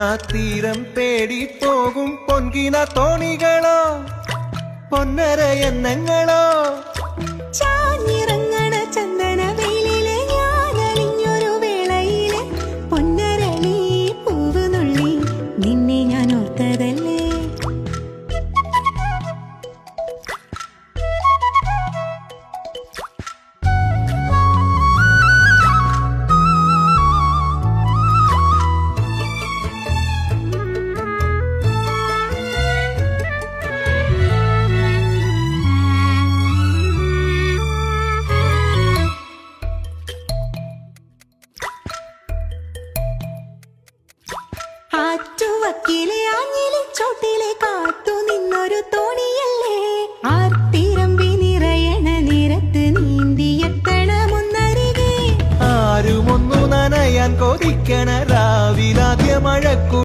ആ തീരം തേടി പോകും പൊൻകിന തോണികളോ പൊന്നര എണ്ണങ്ങളോ ചാഞ്ഞിറങ്ങണ ചന്ദന വെയിലിലെ ഞാനലിഞ്ഞൊരു വേളയിലെ പൊന്നരളി പൂവ് നുള്ളി നിന്നെ ഞാൻ ഓർത്തതല്ലേ. ആറ്റുവക്കിലെ ആഞ്ഞിലി ചോട്ടിലെ കാത്തു നിന്നൊരു തോണിയല്ലേ ആർത്തിരമ്പി നിറയണ നിരത്ത് നീന്തിയെത്തണമെന്നരികെ ആരുമൊന്നു നനയാൻ കൊതിക്കണ രാവിലാദ്യ മഴക്കു